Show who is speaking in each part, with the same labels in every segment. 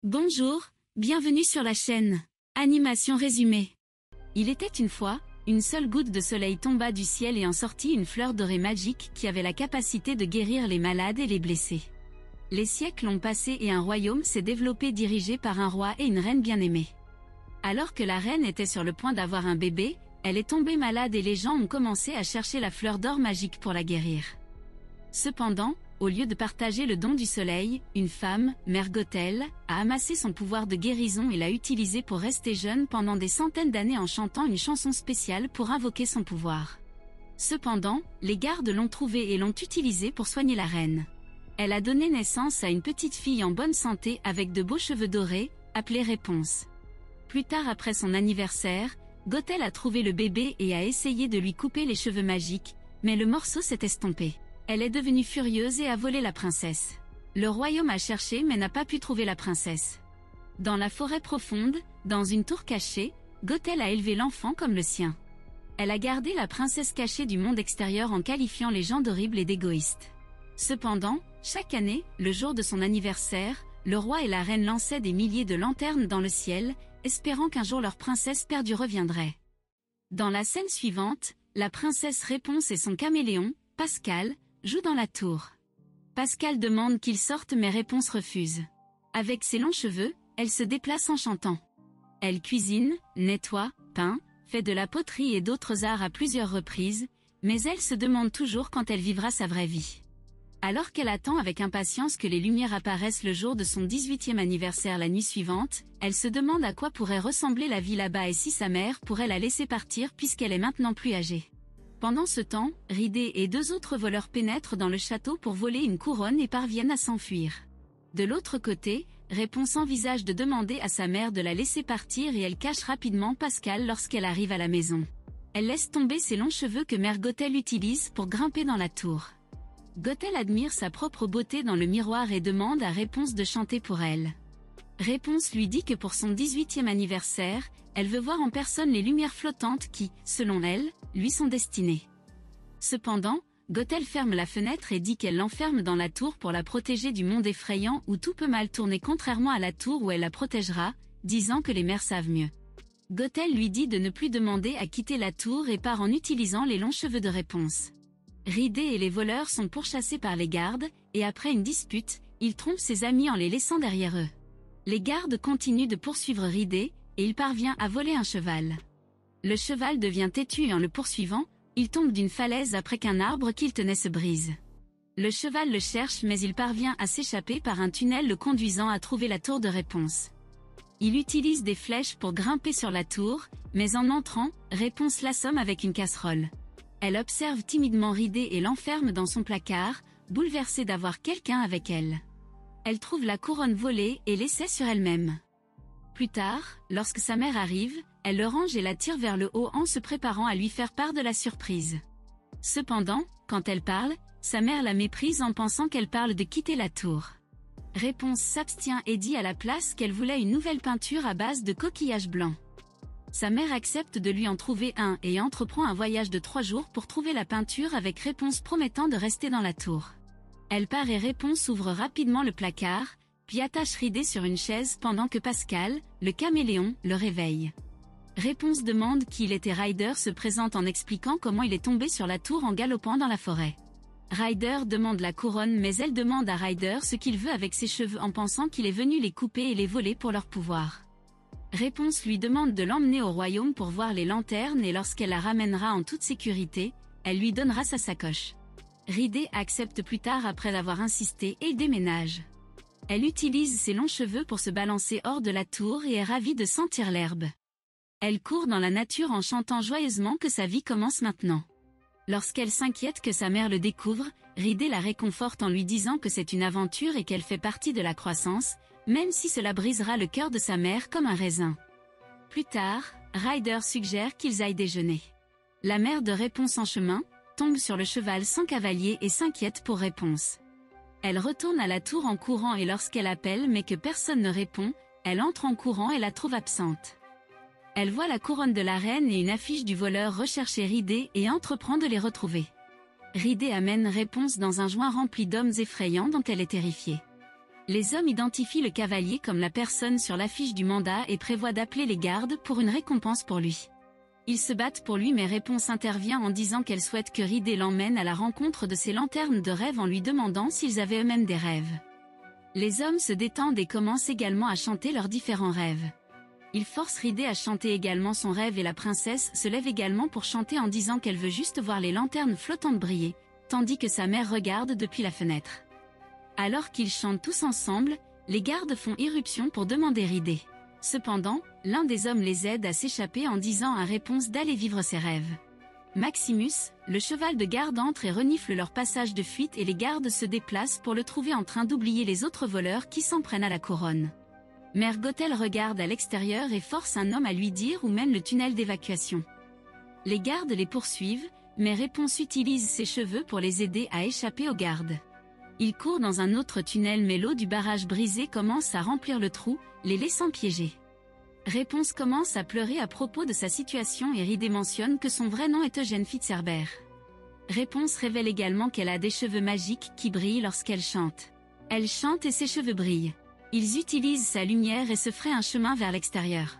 Speaker 1: Bonjour, bienvenue sur la chaîne. Animation résumée. Il était une fois, une seule goutte de soleil tomba du ciel et en sortit une fleur dorée magique qui avait la capacité de guérir les malades et les blessés. Les siècles ont passé et un royaume s'est développé dirigé par un roi et une reine bien-aimés. Alors que la reine était sur le point d'avoir un bébé, elle est tombée malade et les gens ont commencé à chercher la fleur d'or magique pour la guérir. Cependant, au lieu de partager le don du soleil, une femme, Mère Gothel, a amassé son pouvoir de guérison et l'a utilisé pour rester jeune pendant des centaines d'années en chantant une chanson spéciale pour invoquer son pouvoir. Cependant, les gardes l'ont trouvée et l'ont utilisée pour soigner la reine. Elle a donné naissance à une petite fille en bonne santé avec de beaux cheveux dorés, appelée Réponse. Plus tard après son anniversaire, Gothel a trouvé le bébé et a essayé de lui couper les cheveux magiques, mais le morceau s'est estompé. Elle est devenue furieuse et a volé la princesse. Le royaume a cherché mais n'a pas pu trouver la princesse. Dans la forêt profonde, dans une tour cachée, Gothel a élevé l'enfant comme le sien. Elle a gardé la princesse cachée du monde extérieur en qualifiant les gens d'horribles et d'égoïstes. Cependant, chaque année, le jour de son anniversaire, le roi et la reine lançaient des milliers de lanternes dans le ciel, espérant qu'un jour leur princesse perdue reviendrait. Dans la scène suivante, la princesse Réponse et son caméléon, Pascal, jouent dans la tour. Pascal demande qu'il sorte mais Réponse refuse. Avec ses longs cheveux, elle se déplace en chantant. Elle cuisine, nettoie, peint, fait de la poterie et d'autres arts à plusieurs reprises, mais elle se demande toujours quand elle vivra sa vraie vie. Alors qu'elle attend avec impatience que les lumières apparaissent le jour de son 18e anniversaire la nuit suivante, elle se demande à quoi pourrait ressembler la vie là-bas et si sa mère pourrait la laisser partir puisqu'elle est maintenant plus âgée. Pendant ce temps, Ridé et deux autres voleurs pénètrent dans le château pour voler une couronne et parviennent à s'enfuir. De l'autre côté, Réponse envisage de demander à sa mère de la laisser partir et elle cache rapidement Pascal lorsqu'elle arrive à la maison. Elle laisse tomber ses longs cheveux que Mère Gothel utilise pour grimper dans la tour. Gothel admire sa propre beauté dans le miroir et demande à Réponse de chanter pour elle. Réponse lui dit que pour son 18e anniversaire, elle veut voir en personne les lumières flottantes qui, selon elle, lui sont destinées. Cependant, Gothel ferme la fenêtre et dit qu'elle l'enferme dans la tour pour la protéger du monde effrayant où tout peut mal tourner contrairement à la tour où elle la protégera, disant que les mères savent mieux. Gothel lui dit de ne plus demander à quitter la tour et part en utilisant les longs cheveux de Réponse. Ridé et les voleurs sont pourchassés par les gardes, et après une dispute, il trompe ses amis en les laissant derrière eux. Les gardes continuent de poursuivre Ridé, et il parvient à voler un cheval. Le cheval devient têtu et en le poursuivant, il tombe d'une falaise après qu'un arbre qu'il tenait se brise. Le cheval le cherche mais il parvient à s'échapper par un tunnel le conduisant à trouver la tour de Réponse. Il utilise des flèches pour grimper sur la tour, mais en entrant, Réponse l'assomme avec une casserole. Elle observe timidement Ridé et l'enferme dans son placard, bouleversée d'avoir quelqu'un avec elle. Elle trouve la couronne volée et l'essaie sur elle-même. Plus tard, lorsque sa mère arrive, elle le range et la tire vers le haut en se préparant à lui faire part de la surprise. Cependant, quand elle parle, sa mère la méprise en pensant qu'elle parle de quitter la tour. Réponse s'abstient et dit à la place qu'elle voulait une nouvelle peinture à base de coquillages blancs. Sa mère accepte de lui en trouver un et entreprend un voyage de 3 jours pour trouver la peinture avec Réponse promettant de rester dans la tour. Elle part et Réponse ouvre rapidement le placard, puis attache Ridé sur une chaise pendant que Pascal, le caméléon, le réveille. Réponse demande qui il était. Ryder se présente en expliquant comment il est tombé sur la tour en galopant dans la forêt. Ryder demande la couronne mais elle demande à Ryder ce qu'il veut avec ses cheveux en pensant qu'il est venu les couper et les voler pour leur pouvoir. Réponse lui demande de l'emmener au royaume pour voir les lanternes et lorsqu'elle la ramènera en toute sécurité, elle lui donnera sa sacoche. Ridé accepte plus tard après avoir insisté et déménage. Elle utilise ses longs cheveux pour se balancer hors de la tour et est ravie de sentir l'herbe. Elle court dans la nature en chantant joyeusement que sa vie commence maintenant. Lorsqu'elle s'inquiète que sa mère le découvre, Ridé la réconforte en lui disant que c'est une aventure et qu'elle fait partie de la croissance, même si cela brisera le cœur de sa mère comme un raisin. Plus tard, Ryder suggère qu'ils aillent déjeuner. La mère de Réponse en chemin, tombe sur le cheval sans cavalier et s'inquiète pour Réponse. Elle retourne à la tour en courant et lorsqu'elle appelle mais que personne ne répond, elle entre en courant et la trouve absente. Elle voit la couronne de la reine et une affiche du voleur rechercher Ridé et entreprend de les retrouver. Ridé amène Réponse dans un joint rempli d'hommes effrayants dont elle est terrifiée. Les hommes identifient le cavalier comme la personne sur l'affiche du mandat et prévoient d'appeler les gardes pour une récompense pour lui. Ils se battent pour lui mais Réponse intervient en disant qu'elle souhaite que Ridée l'emmène à la rencontre de ses lanternes de rêve en lui demandant s'ils avaient eux-mêmes des rêves. Les hommes se détendent et commencent également à chanter leurs différents rêves. Ils forcent Ridée à chanter également son rêve et la princesse se lève également pour chanter en disant qu'elle veut juste voir les lanternes flottantes briller, tandis que sa mère regarde depuis la fenêtre. Alors qu'ils chantent tous ensemble, les gardes font irruption pour demander Ridée. Cependant, l'un des hommes les aide à s'échapper en disant à Réponse d'aller vivre ses rêves. Maximus, le cheval de garde entre et renifle leur passage de fuite et les gardes se déplacent pour le trouver en train d'oublier les autres voleurs qui s'en prennent à la couronne. Mère Gothel regarde à l'extérieur et force un homme à lui dire où mène le tunnel d'évacuation. Les gardes les poursuivent, mais Réponse utilise ses cheveux pour les aider à échapper aux gardes. Il court dans un autre tunnel mais l'eau du barrage brisé commence à remplir le trou, les laissant piégés. Réponse commence à pleurer à propos de sa situation et Ridée mentionne que son vrai nom est Eugène Fitzherbert. Réponse révèle également qu'elle a des cheveux magiques qui brillent lorsqu'elle chante. Elle chante et ses cheveux brillent. Ils utilisent sa lumière et se fraient un chemin vers l'extérieur.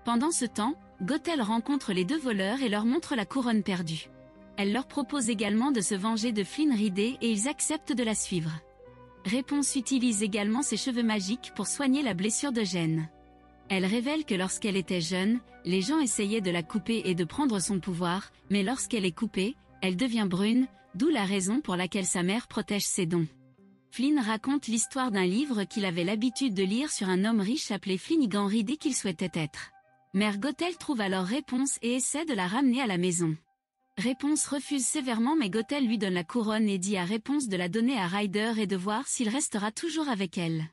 Speaker 1: Pendant ce temps, Gothel rencontre les deux voleurs et leur montre la couronne perdue. Elle leur propose également de se venger de Flynn Ridée et ils acceptent de la suivre. Réponse utilise également ses cheveux magiques pour soigner la blessure d'Eugène. Elle révèle que lorsqu'elle était jeune, les gens essayaient de la couper et de prendre son pouvoir, mais lorsqu'elle est coupée, elle devient brune, d'où la raison pour laquelle sa mère protège ses dons. Flynn raconte l'histoire d'un livre qu'il avait l'habitude de lire sur un homme riche appelé Flinigan Ridée qu'il souhaitait être. Mère Gothel trouve alors Réponse et essaie de la ramener à la maison. Réponse refuse sévèrement mais Gothel lui donne la couronne et dit à Réponse de la donner à Ryder et de voir s'il restera toujours avec elle.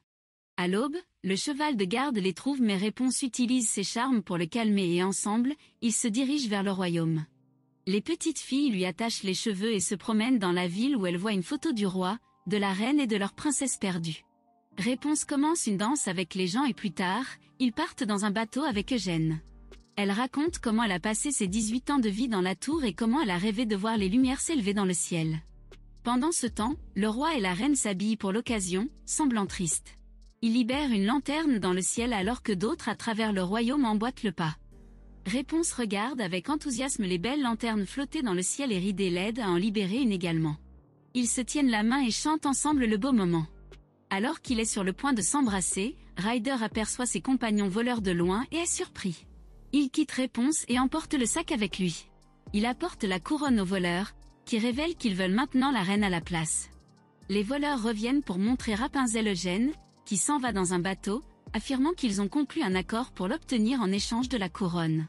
Speaker 1: À l'aube, le cheval de garde les trouve mais Réponse utilise ses charmes pour le calmer et ensemble, ils se dirigent vers le royaume. Les petites filles lui attachent les cheveux et se promènent dans la ville où elles voient une photo du roi, de la reine et de leur princesse perdue. Réponse commence une danse avec les gens et plus tard, ils partent dans un bateau avec Eugène. Elle raconte comment elle a passé ses 18 ans de vie dans la tour et comment elle a rêvé de voir les lumières s'élever dans le ciel. Pendant ce temps, le roi et la reine s'habillent pour l'occasion, semblant tristes. Ils libèrent une lanterne dans le ciel alors que d'autres à travers le royaume emboîtent le pas. Réponse regarde avec enthousiasme les belles lanternes flotter dans le ciel et Ridée l'aide à en libérer une également. Ils se tiennent la main et chantent ensemble le beau moment. Alors qu'il est sur le point de s'embrasser, Ryder aperçoit ses compagnons voleurs de loin et est surpris. Il quitte Réponse et emporte le sac avec lui. Il apporte la couronne aux voleurs, qui révèlent qu'ils veulent maintenant la reine à la place. Les voleurs reviennent pour montrer Rapunzel Eugène, qui s'en va dans un bateau, affirmant qu'ils ont conclu un accord pour l'obtenir en échange de la couronne.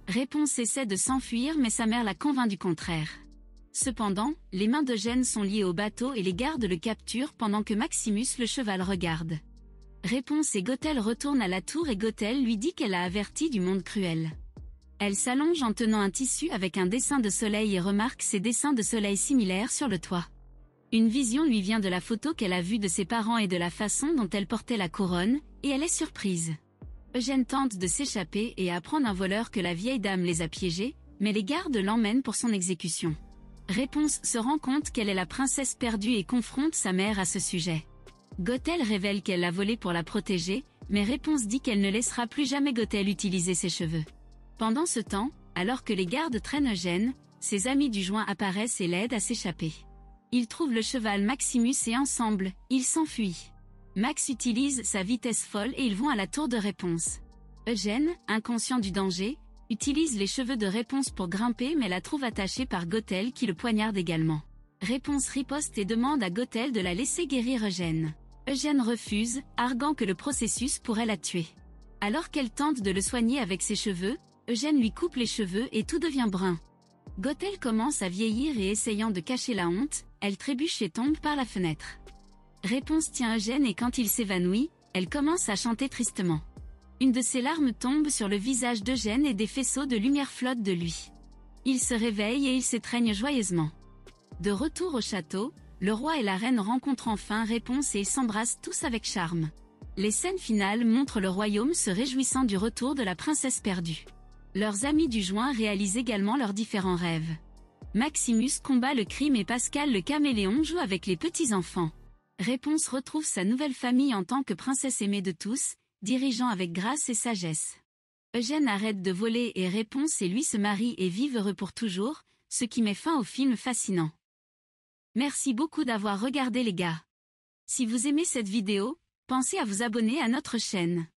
Speaker 1: Réponse essaie de s'enfuir mais sa mère la convainc du contraire. Cependant, les mains d'Eugène sont liées au bateau et les gardes le capturent pendant que Maximus le cheval regarde. Réponse et Gothel retournent à la tour et Gothel lui dit qu'elle a averti du monde cruel. Elle s'allonge en tenant un tissu avec un dessin de soleil et remarque ces dessins de soleil similaires sur le toit. Une vision lui vient de la photo qu'elle a vue de ses parents et de la façon dont elle portait la couronne, et elle est surprise. Eugène tente de s'échapper et apprend d'un voleur que la vieille dame les a piégés, mais les gardes l'emmènent pour son exécution. Réponse se rend compte qu'elle est la princesse perdue et confronte sa mère à ce sujet. Gothel révèle qu'elle l'a volée pour la protéger, mais Réponse dit qu'elle ne laissera plus jamais Gothel utiliser ses cheveux. Pendant ce temps, alors que les gardes traînent Eugène, ses amis du joint apparaissent et l'aident à s'échapper. Ils trouvent le cheval Maximus et ensemble, ils s'enfuient. Max utilise sa vitesse folle et ils vont à la tour de Réponse. Eugène, inconscient du danger, utilise les cheveux de Réponse pour grimper mais la trouve attachée par Gothel qui le poignarde également. Réponse riposte et demande à Gothel de la laisser guérir Eugène. Eugène refuse, arguant que le processus pourrait la tuer. Alors qu'elle tente de le soigner avec ses cheveux, Eugène lui coupe les cheveux et tout devient brun. Gothel commence à vieillir et essayant de cacher la honte, elle trébuche et tombe par la fenêtre. Réponse tient Eugène et quand il s'évanouit, elle commence à chanter tristement. Une de ses larmes tombe sur le visage d'Eugène et des faisceaux de lumière flottent de lui. Il se réveille et ils s'étreignent joyeusement. De retour au château, le roi et la reine rencontrent enfin Réponse et ils s'embrassent tous avec charme. Les scènes finales montrent le royaume se réjouissant du retour de la princesse perdue. Leurs amis du joint réalisent également leurs différents rêves. Maximus combat le crime et Pascal le caméléon joue avec les petits enfants. Réponse retrouve sa nouvelle famille en tant que princesse aimée de tous, dirigeant avec grâce et sagesse. Eugène arrête de voler et Réponse et lui se marient et vivent heureux pour toujours, ce qui met fin au film fascinant. Merci beaucoup d'avoir regardé les gars. Si vous aimez cette vidéo, pensez à vous abonner à notre chaîne.